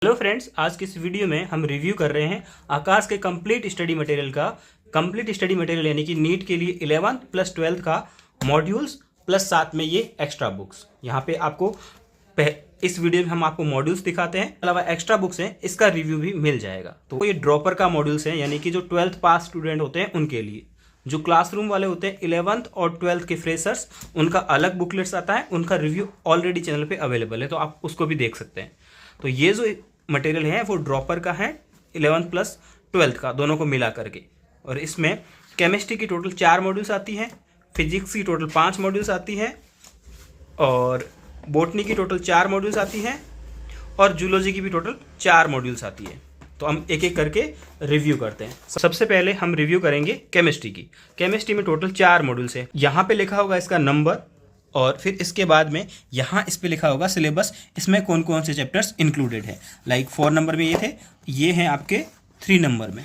Hello friends, आज की इस वीडियो में हम रिव्यू कर रहे हैं आकाश के कंप्लीट स्टडी मटेरियल का। कंप्लीट स्टडी मटेरियल यानी कि नीट के लिए 11th प्लस 12th का मॉड्यूल्स प्लस साथ में ये एक्स्ट्रा बुक्स। यहाँ पे आपको इस वीडियो में हम आपको मॉड्यूल्स दिखाते हैं, अलावा एक्स्ट्रा बुक्स हैं, इसका रिव्यू भी मिल जाएगा। तो ये ड्रॉपर का मॉड्यूल्स हैं, यानी कि जो 12th पास स्टूडेंट होते हैं उनके लिए। जो क्लासरूम वाले होते हैं 11th और 12th के फ्रेशर्स, उनका अलग बुकलेट्स आता है, उनका रिव्यू ऑलरेडी चैनल पे अवेलेबल है, तो आप उसको भी देख सकते हैं। तो ये जो मटेरियल है वो ड्रॉपर का है, 11th प्लस 12th का दोनों को मिला करके। और इसमें केमिस्ट्री की टोटल 4 मॉड्यूल्स आती हैं, फिजिक्स की टोटल 5 मॉड्यूल्स आती हैं, और बॉटनी की टोटल 4 मॉड्यूल्स आती हैं, और जूलॉजी की भी टोटल 4 मॉड्यूल्स आती है। तो हम एक एक करके रिव्यू करते हैं। सबसे पहले हम रिव्यू करेंगे केमिस्ट्री की। केमिस्ट्री में टोटल 4 मॉड्यूल्स हैं। यहाँ पे लिखा होगा इसका नंबर, और फिर इसके बाद में यहाँ इस पे लिखा होगा सिलेबस, इसमें कौन कौन से चैप्टर्स इंक्लूडेड है। लाइक 4 नंबर में ये थे, ये हैं आपके 3 नंबर में।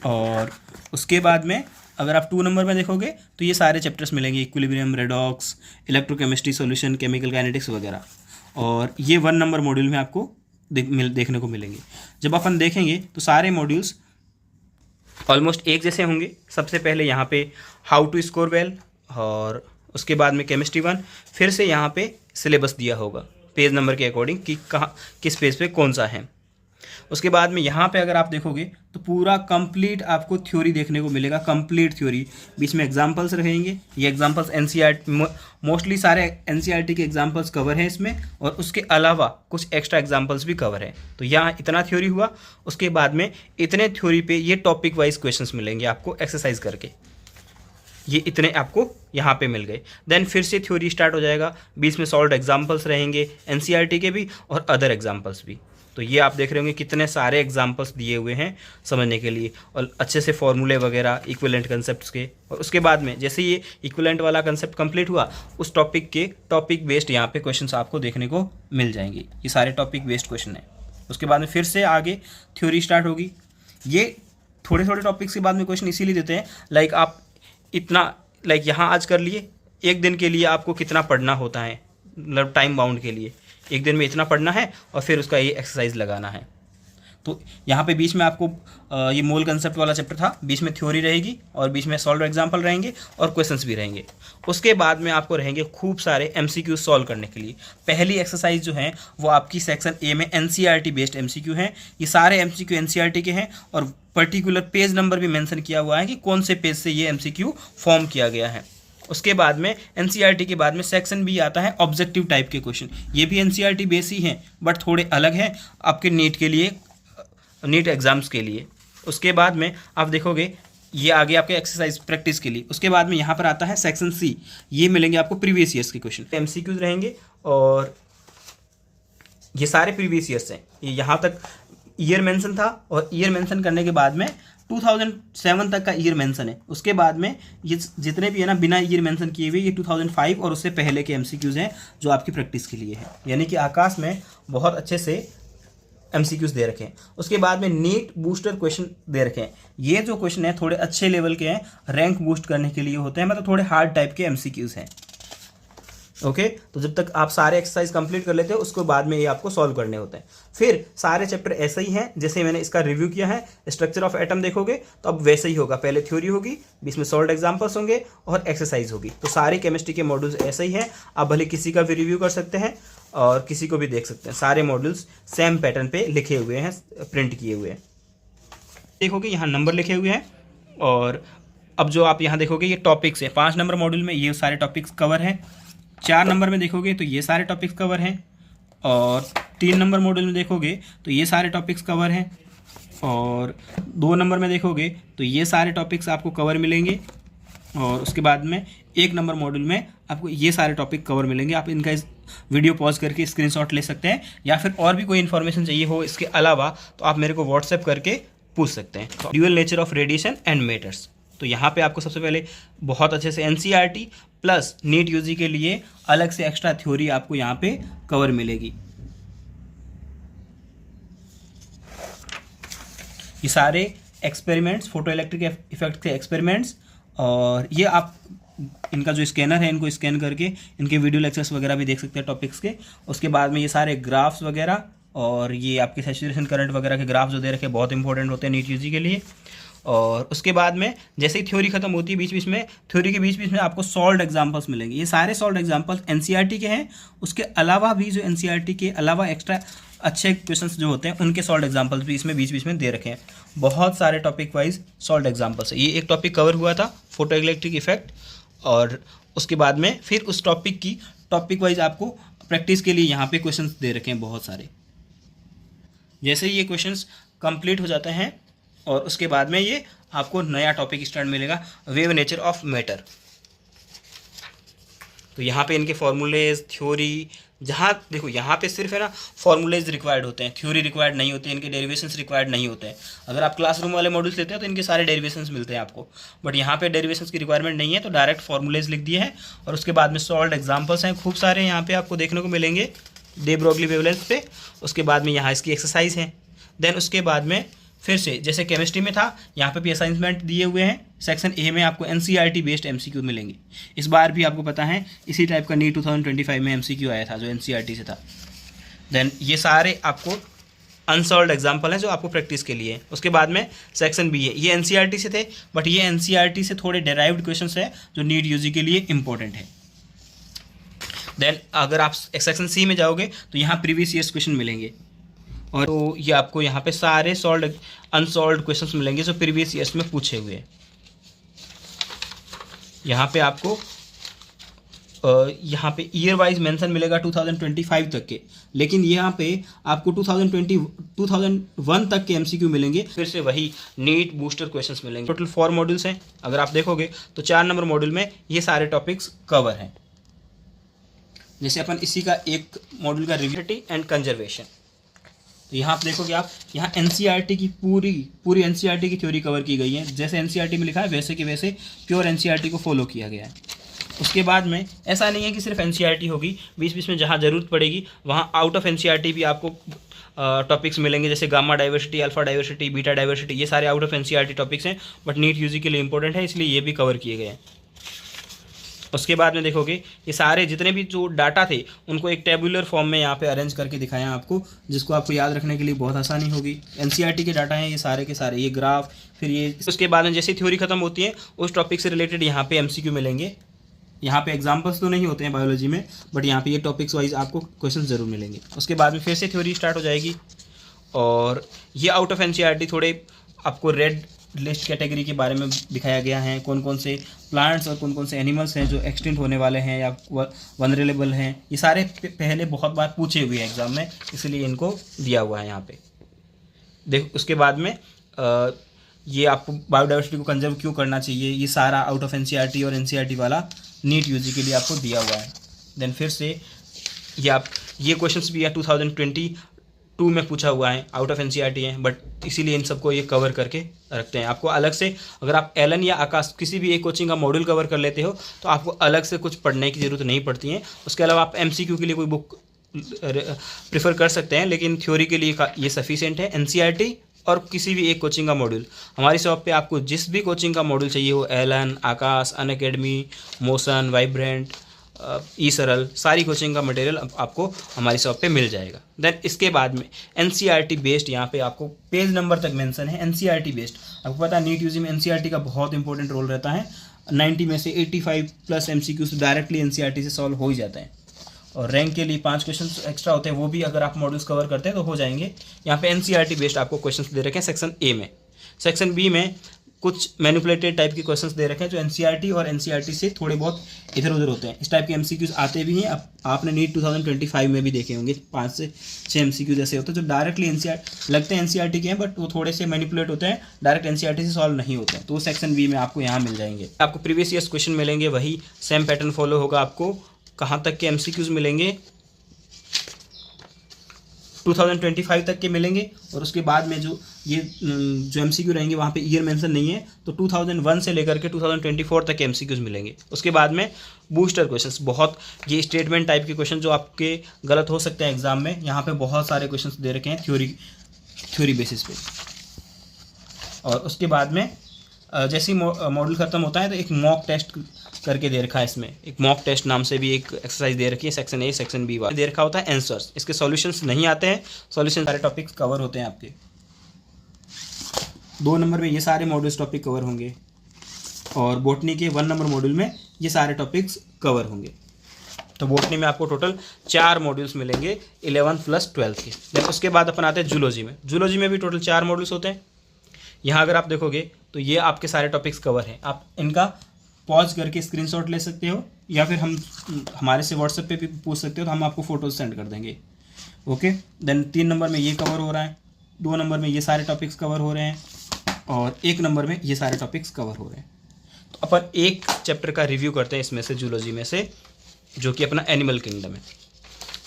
और उसके बाद में अगर आप 2 नंबर में देखोगे तो ये सारे चैप्टर्स मिलेंगे, equilibrium, redox, electrochemistry solution, chemical kinetics वगैरह। और ये 1 नंबर मॉड्यूल में आपको देखने को मिलेंगे। जब अपन देखेंगे तो सारे मॉड्यूल्स ऑलमोस्ट एक जैसे होंगे। सबसे पहले यहाँ पे हाउ टू स्कोर वेल, और उसके बाद में केमिस्ट्री 1, फिर से यहाँ पे सिलेबस दिया होगा पेज नंबर के अकॉर्डिंग कि कहाँ किस पेज पे कौन सा है। उसके बाद में यहाँ पे अगर आप देखोगे तो पूरा कंप्लीट आपको थ्योरी देखने को मिलेगा, कंप्लीट थ्योरी। बीच में एग्जांपल्स रहेंगे, ये एग्जांपल्स एनसीईआरटी, मोस्टली सारे एनसीईआरटी के एग्जांपल्स कवर हैं इसमें, और उसके अलावा कुछ एक्स्ट्रा एग्जांपल्स भी कवर हैं। तो यहाँ इतना थ्योरी हुआ। उसके बाद में इतने थ्योरी पे ये टॉपिक वाइज क्वेश्चंस मिलेंगे आपको एक्सरसाइज करके, ये इतने आपको यहाँ पे मिल गए। देन फिर से थ्योरी स्टार्ट हो जाएगा, बीच में सॉल्व्ड एग्जांपल्स रहेंगे एनसीईआरटी के भी और अदर एग्जांपल्स भी। तो ये आप देख रहे होंगे कितने सारे एग्जांपल्स दिए हुए हैं समझने के लिए, और अच्छे से फॉर्मूले वगैरह इक्विवेलेंट कंसेप्ट्स के। और उसके बाद में जैसे ये इक्विवेलेंट वाला कंसेप्ट कंप्लीट हुआ, उस टॉपिक के टॉपिक बेस्ड यहाँ पे क्वेश्चन आपको देखने को मिल जाएंगे। ये सारे टॉपिक बेस्ड क्वेश्चन हैं। उसके बाद में फिर से आगे थ्योरी स्टार्ट होगी। ये थोड़े थोड़े टॉपिक्स के बाद में क्वेश्चन इसीलिए देते हैं, लाइक आप इतना यहाँ आज कर लिए, एक दिन के लिए आपको कितना पढ़ना होता है, मतलब टाइम बाउंड के लिए एक दिन में इतना पढ़ना है, और फिर उसका ये एक्सरसाइज लगाना है। तो यहाँ पे बीच में आपको ये मोल कंसेप्ट वाला चैप्टर था, बीच में थ्योरी रहेगी और बीच में सॉल्व एग्जाम्पल रहेंगे और क्वेश्चंस भी रहेंगे। उसके बाद में आपको रहेंगे खूब सारे एमसीक्यू सॉल्व करने के लिए। पहली एक्सरसाइज जो है वो आपकी सेक्शन ए में एनसीईआरटी बेस्ड एमसीक्यू हैं। ये सारे एमसीक्यू एनसीईआरटी के हैं, और पर्टिकुलर पेज नंबर भी मेंशन किया हुआ है कि कौन से पेज से ये एमसीक्यू फॉर्म किया गया है। उसके बाद में एनसीईआरटी के बाद में सेक्शन भी आता है ऑब्जेक्टिव टाइप के क्वेश्चन। ये भी एनसीईआरटी बेस ही हैं, बट थोड़े अलग हैं आपके नीट के लिए, नीट एग्जाम्स के लिए। उसके बाद में आप देखोगे ये आगे आपके एक्सरसाइज प्रैक्टिस के लिए। उसके बाद में यहाँ पर आता है सेक्शन सी, ये मिलेंगे आपको प्रीवियस ईयर्स के क्वेश्चन, एमसीक्यूज रहेंगे, और ये सारे प्रीवियस ईयर्स हैं। ये यहाँ तक ईयर मेंशन था, और ईयर मेंशन करने के बाद में 2007 तक का ईयर मेंशन है। उसके बाद में ये जितने भी है ना बिना ईयर मेंशन किए हुए, ये 2005 और उससे पहले के एमसीक्यूज हैं जो आपकी प्रैक्टिस के लिए है। यानी कि आकाश में बहुत अच्छे से एमसीक्यूज दे रखे हैं। उसके बाद में नीट बूस्टर क्वेश्चन दे रखे हैं। ये जो क्वेश्चन है थोड़े अच्छे लेवल के हैं, रैंक बूस्ट करने के लिए होते हैं, मतलब थोड़े हार्ड टाइप के एमसीक्यूज हैं। ओके, तो जब तक आप सारे एक्सरसाइज कंप्लीट कर लेते हो उसके बाद में ये आपको सॉल्व करने होते हैं। फिर सारे चैप्टर ऐसे ही हैं जैसे मैंने इसका रिव्यू किया है। स्ट्रक्चर ऑफ एटम देखोगे तो अब वैसे ही होगा, पहले थ्योरी होगी, बीच में सॉल्व्ड एग्जांपल्स होंगे और एक्सरसाइज होगी। तो सारी केमिस्ट्री के मॉड्यूल्स ऐसे ही हैं। आप भले किसी का भी रिव्यू कर सकते हैं और किसी को भी देख सकते हैं। सारे मॉड्यूल्स सेम पैटर्न पे लिखे हुए हैं, प्रिंट किए हुए हैं। देखोगे यहाँ नंबर लिखे हुए हैं, और अब जो आप यहाँ देखोगे ये टॉपिक्स है। 5 नंबर मॉड्यूल में ये सारे टॉपिक्स कवर हैं। 4 नंबर में देखोगे तो ये सारे टॉपिक्स कवर हैं, और 3 नंबर मॉड्यूल में देखोगे तो ये सारे टॉपिक्स कवर हैं, और 2 नंबर में देखोगे तो ये सारे टॉपिक्स आपको कवर मिलेंगे, और उसके बाद में 1 नंबर मॉड्यूल में आपको ये सारे टॉपिक कवर मिलेंगे। आप इनका इस वीडियो पॉज करके स्क्रीनशॉट ले सकते हैं, या फिर और भी कोई इन्फॉर्मेशन चाहिए हो इसके अलावा तो आप मेरे को व्हाट्सएप करके पूछ सकते हैं। Dual nature of radiation and matters, तो यहाँ पे आपको सबसे पहले बहुत अच्छे से एनसीईआरटी प्लस नीट यूजी के लिए अलग से एक्स्ट्रा थ्योरी आपको यहाँ पे कवर मिलेगी। ये सारे एक्सपेरिमेंट्स, फोटो इलेक्ट्रिक इफेक्ट के एक्सपेरिमेंट्स, और ये आप इनका जो स्कैनर है इनको स्कैन करके इनके वीडियो लेक्चर्स वगैरह भी देख सकते हैं टॉपिक्स के। उसके बाद में ये सारे ग्राफ्स वगैरह और ये आपके सैचुरेशन करंट वगैरह के ग्राफ जो दे रखे बहुत इंपॉर्टेंट होते हैं नीट यूजी के लिए। और उसके बाद में जैसे ही थ्योरी खत्म होती है बीच बीच में थ्योरी के बीच बीच में आपको सॉल्व्ड एग्जांपल्स मिलेंगे। ये सारे सॉल्व्ड एग्जांपल्स एनसीईआरटी के हैं, उसके अलावा भी जो एनसीईआरटी के अलावा एक्स्ट्रा अच्छे क्वेश्चंस जो होते हैं उनके सॉल्व्ड एग्जांपल्स भी इसमें बीच बीच में दे रखे हैं। बहुत सारे टॉपिक वाइज सॉल्व्ड एग्जांपल्स है। ये एक टॉपिक कवर हुआ था फोटो इलेक्ट्रिक इफेक्ट, और उसके बाद में फिर उस टॉपिक वाइज आपको प्रैक्टिस के लिए यहाँ पे क्वेश्चंस दे रखे हैं बहुत सारे। जैसे ये क्वेश्चंस कंप्लीट हो जाते हैं और उसके बाद में ये आपको नया टॉपिक स्टार्ट मिलेगा, वेव नेचर ऑफ मैटर। तो यहाँ पे इनके फॉर्मूलेज थ्योरी, जहाँ देखो यहाँ पे सिर्फ है ना फॉर्मूलेज रिक्वायर्ड होते हैं, थ्योरी रिक्वायर्ड नहीं होते हैं, इनके डेरिवेशंस रिक्वायर्ड नहीं होते हैं। अगर आप क्लासरूम वाले मॉड्यूल्स लेते हैं तो इनके सारे डेरिवेशंस मिलते हैं आपको, बट यहाँ पे डेरिवेशंस की रिक्वायरमेंट नहीं है, तो डायरेक्ट फॉर्मूलेज लिख दिए हैं। और उसके बाद में सॉल्व्ड एग्जाम्पल्स हैं खूब सारे यहाँ पे आपको देखने को मिलेंगे डे ब्रोगली वेवलेंथ पे। उसके बाद में यहाँ इसकी एक्सरसाइज है। देन उसके बाद में फिर से जैसे केमिस्ट्री में था यहाँ पे भी असाइनमेंट दिए हुए हैं। सेक्शन ए में आपको एनसीईआरटी बेस्ड एमसीक्यू मिलेंगे। इस बार भी आपको पता है इसी टाइप का नीट 2025 में एमसीक्यू आया था जो एनसीईआरटी से था। देन ये सारे आपको अनसॉल्व्ड एग्जाम्पल हैं जो आपको प्रैक्टिस के लिए है। उसके बाद में सेक्शन बी है, ये एनसीईआरटी से थे, बट ये एनसीईआरटी से थोड़े डेराइव्ड क्वेश्चन है जो नीट यूजी के लिए इंपॉर्टेंट है। देन अगर आप सेक्शन सी में जाओगे तो यहाँ प्रीवियस ईयर्स क्वेश्चन मिलेंगे, और तो ये आपको यहाँ पे सारे सॉल्व्ड अनसॉल्व्ड क्वेश्चंस मिलेंगे जो प्रीवियस ईयर्स में पूछे हुए हैं। यहाँ पे आपको यहाँ पे ईयर वाइज मेंशन मिलेगा 2025 तक के, लेकिन यहाँ पे आपको 2001 तक के एमसीक्यू मिलेंगे। फिर से वही नीट बूस्टर क्वेश्चंस मिलेंगे। टोटल 4 मॉड्यूल्स हैं। अगर आप देखोगे तो 4 नंबर मॉड्यूल में ये सारे टॉपिक्स कवर हैं। जैसे अपन इसी का एक मॉड्यूल का रिव्यू एंड कंजर्वेशन, तो यहाँ आप देखोगे आप यहाँ एनसीईआरटी की पूरी एनसीईआरटी की थ्योरी कवर की गई है। जैसे एनसीईआरटी में लिखा है वैसे के वैसे प्योर एनसीईआरटी को फॉलो किया गया है। उसके बाद में ऐसा नहीं है कि सिर्फ एनसीईआरटी होगी, बीच बीच में जहाँ ज़रूरत पड़ेगी वहाँ आउट ऑफ एनसीईआरटी भी आपको टॉपिक्स मिलेंगे, जैसे gamma diversity, alpha diversity, beta diversity. ये सारे आउट ऑफ एनसीईआरटी टॉपिक्स हैं, बट नीट यूजी के लिए इंपॉर्टेंट है, इसलिए ये भी कवर किए गए हैं। उसके बाद में देखोगे ये सारे जितने भी जो डाटा थे उनको एक टेबुलर फॉर्म में यहाँ पे अरेंज करके दिखाया आपको, जिसको आपको याद रखने के लिए बहुत आसानी होगी। एनसीईआरटी के डाटा हैं ये सारे के सारे, ये ग्राफ, फिर ये। उसके बाद में जैसे थ्योरी खत्म होती है उस टॉपिक से रिलेटेड यहाँ पे एमसीक्यू मिलेंगे। यहाँ पे एग्जाम्पल्स तो नहीं होते हैं बायोलॉजी में, बट यहाँ पे ये टॉपिक्स वाइज आपको क्वेश्चन ज़रूर मिलेंगे। उसके बाद में फिर से थ्योरी स्टार्ट हो जाएगी, और ये आउट ऑफ एनसीईआरटी थोड़े आपको रेड लिस्ट कैटेगरी के बारे में दिखाया गया है, कौन कौन से प्लांट्स और कौन कौन से एनिमल्स हैं जो एक्सटिंक्ट होने वाले हैं या वनरेबल हैं। ये सारे पहले बहुत बार पूछे हुए हैं एग्जाम में, इसलिए इनको दिया हुआ है यहाँ पे। देखो उसके बाद में ये आपको बायोडाइवर्सिटी को कंजर्व क्यों करना चाहिए, ये सारा आउट ऑफ एनसीईआरटी और एनसीईआरटी वाला नीट यूजी के लिए आपको दिया हुआ है। देन फिर से ये क्वेश्चंस भी है 2022 में पूछा हुआ है, आउट ऑफ एनसीईआरटी है, बट इसीलिए इन सबको ये कवर करके रखते हैं। आपको अलग से अगर आप एलन या आकाश किसी भी एक कोचिंग का मॉड्यूल कवर कर लेते हो तो आपको अलग से कुछ पढ़ने की ज़रूरत नहीं पड़ती है। उसके अलावा आप एमसीक्यू के लिए कोई बुक प्रेफर कर सकते हैं, लेकिन थ्योरी के लिए ये सफिशिएंट है। एनसीईआरटी और किसी भी एक कोचिंग का मॉड्यूल। हमारी शॉप पे आपको जिस भी कोचिंग का मॉड्यूल चाहिए हो, एलन, आकाश, अनअकैडमी, मोशन, वाइब्रेंट, ई सरल, सारी कोचिंग का मटेरियल आपको हमारी शॉप पे मिल जाएगा। देन इसके बाद में एनसीईआरटी बेस्ड यहाँ पे आपको पेज नंबर तक मेंशन है। एनसीईआरटी बेस्ड आपको पता है नीट यूजी में एनसीईआरटी का बहुत इंपॉर्टेंट रोल रहता है। 90 में से 85+ एमसीक्यूज डायरेक्टली एनसीईआरटी से सॉल्व हो ही जाते हैं, और रैंक के लिए 5 क्वेश्चन एक्स्ट्रा होते हैं, वो भी अगर आप मॉड्यूल्स कवर करते हैं तो हो जाएंगे। यहाँ पे एनसीईआरटी बेस्ड आपको क्वेश्चंस दे रखे हैं सेक्शन ए में। सेक्शन बी में कुछ मैनिपुलेटेड टाइप के क्वेश्चंस दे रखे हैं जो एनसीईआरटी और एनसीईआरटी से थोड़े बहुत इधर उधर होते हैं। इस टाइप के एमसीक्यूज आते भी हैं, आपने नीट 2025 में भी देखे होंगे, 5 से 6 एमसीक्यूज ऐसे होते हैं जो डायरेक्टली एनसीईआरटी लगते हैं एनसीईआरटी के हैं, बट वो थोड़े से मैनिपुलेट होते हैं, डायरेक्ट एनसीईआरटी से सॉल्व नहीं होते हैं। तो सेक्शन बी में आपको यहाँ मिल जाएंगे। आपको प्रीवियस ईयर्स क्वेश्चन मिलेंगे, वही सेम पैटर्न फॉलो होगा। आपको कहाँ तक के एमसीक्यूज मिलेंगे, 2025 तक के मिलेंगे, और उसके बाद में जो एमसीक्यू रहेंगे वहाँ पे ईयर मेंशन नहीं है, तो 2001 से लेकर के 2024 तक के एमसीक्यूज मिलेंगे। उसके बाद में बूस्टर क्वेश्चंस, बहुत ये स्टेटमेंट टाइप के क्वेश्चन जो आपके गलत हो सकते हैं एग्जाम में, यहाँ पे बहुत सारे क्वेश्चंस दे रखे हैं थ्योरी बेसिस पे। और उसके बाद में जैसे ही मॉड्यूल ख़त्म होता है तो एक मॉक टेस्ट करके दे रखा है। इसमें एक मॉक टेस्ट नाम से भी एक एक्सरसाइज दे रखी है, सेक्शन ए सेक्शन बी वाला दे रखा होता है आंसर्स। इसके सॉल्यूशंस नहीं आते हैं, सॉल्यूशन सारे टॉपिक्स कवर होते हैं आपके। 2 नंबर में ये सारे मॉड्यूल्स टॉपिक कवर होंगे और बॉटनी के 1 नंबर मॉड्यूल में ये सारे टॉपिक्स कवर होंगे। तो बॉटनी में आपको टोटल 4 मॉड्यूल्स मिलेंगे 11th प्लस 12th के। देन उसके बाद अपन आते हैं जूलॉजी में। जूलॉजी में भी टोटल 4 मॉड्यूल्स होते हैं। यहाँ अगर आप देखोगे तो ये आपके सारे टॉपिक्स कवर हैं। आप इनका पॉज करके स्क्रीनशॉट ले सकते हो या फिर हमारे से व्हाट्सएप पे भी पूछ सकते हो, तो हम आपको फ़ोटोज़ सेंड कर देंगे। ओके, देन 3 नंबर में ये कवर हो रहा है, 2 नंबर में ये सारे टॉपिक्स कवर हो रहे हैं और 1 नंबर में ये सारे टॉपिक्स कवर हो रहे हैं। तो अपन एक चैप्टर का रिव्यू करते हैं इसमें से, जूलॉजी में से, जो कि अपना एनिमल किंगडम है।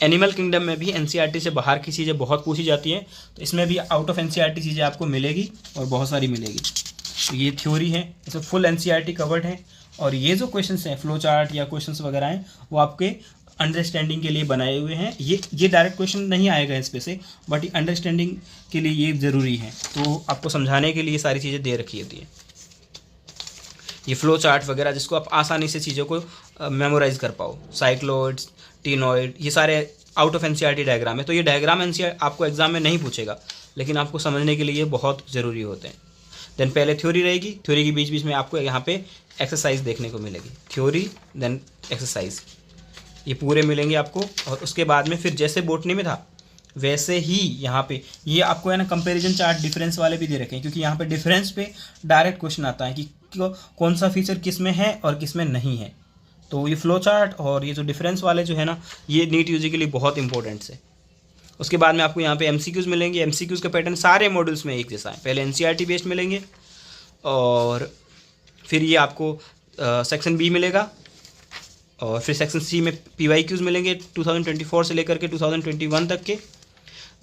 एनिमल किंगडम में भी एनसीईआरटी से बाहर की चीज़ें बहुत पूछी जाती हैं, तो इसमें भी आउट ऑफ एनसीईआरटी चीज़ें आपको मिलेगी और बहुत सारी मिलेगी। तो ये थ्योरी है, इसमें फुल एनसीईआरटी कवर्ड है और ये जो क्वेश्चंस हैं, फ्लो चार्ट या क्वेश्चंस वगैरह हैं, वो आपके अंडरस्टैंडिंग के लिए बनाए हुए हैं। ये डायरेक्ट क्वेश्चन नहीं आएगा इस पे से, बट ये अंडरस्टैंडिंग के लिए ये ज़रूरी है, तो आपको समझाने के लिए ये सारी चीज़ें दे रखी होती हैं। ये फ्लो चार्ट वगैरह जिसको आप आसानी से चीज़ों को मेमोराइज कर पाओ, साइक्लोइड्स, टिनॉइड, ये सारे आउट ऑफ एनसीईआरटी डायग्राम है। तो ये डायग्राम एनसीईआरटी आपको एग्जाम में नहीं पूछेगा, लेकिन आपको समझने के लिए ये बहुत ज़रूरी होते हैं। देन पहले थ्योरी रहेगी, थ्योरी के बीच बीच में आपको यहाँ पे एक्सरसाइज देखने को मिलेगी। थ्योरी देन एक्सरसाइज, ये पूरे मिलेंगे आपको। और उसके बाद में फिर जैसे बॉटनी में था वैसे ही यहाँ पे ये आपको है ना कंपैरिजन चार्ट डिफरेंस वाले भी दे रखे हैं, क्योंकि यहाँ पे डिफरेंस पे डायरेक्ट क्वेश्चन आता है कि कौन सा फीचर किस में है और किस में नहीं है। तो ये फ्लो चार्ट और ये जो डिफरेंस वाले जो है ना, ये नीट यूजी के लिए बहुत इंपॉर्टेंट है। उसके बाद में आपको यहाँ पे एमसीक्यूज़ मिलेंगे। एमसीक्यूज़ का पैटर्न सारे मॉड्यूल्स में एक जैसा है। पहले एनसीईआरटी बेस्ड मिलेंगे और फिर ये आपको सेक्शन बी मिलेगा और फिर सेक्शन सी में पीवाईक्यूज़ मिलेंगे 2024 से लेकर के 2021 तक के।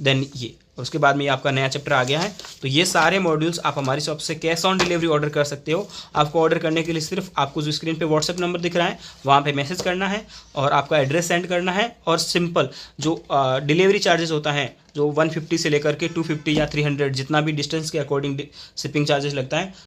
देन ये, और उसके बाद में ये आपका नया चैप्टर आ गया है। तो ये सारे मॉड्यूल्स आप हमारी शॉप से कैश ऑन डिलीवरी ऑर्डर कर सकते हो। आपको ऑर्डर करने के लिए सिर्फ आपको जो स्क्रीन पे व्हाट्सएप नंबर दिख रहा है वहाँ पे मैसेज करना है और आपका एड्रेस सेंड करना है। और सिंपल जो डिलीवरी चार्जेस होता है, जो 150 से लेकर के 250 या 300 जितना भी डिस्टेंस के अकॉर्डिंग शिपिंग चार्जेस लगता है,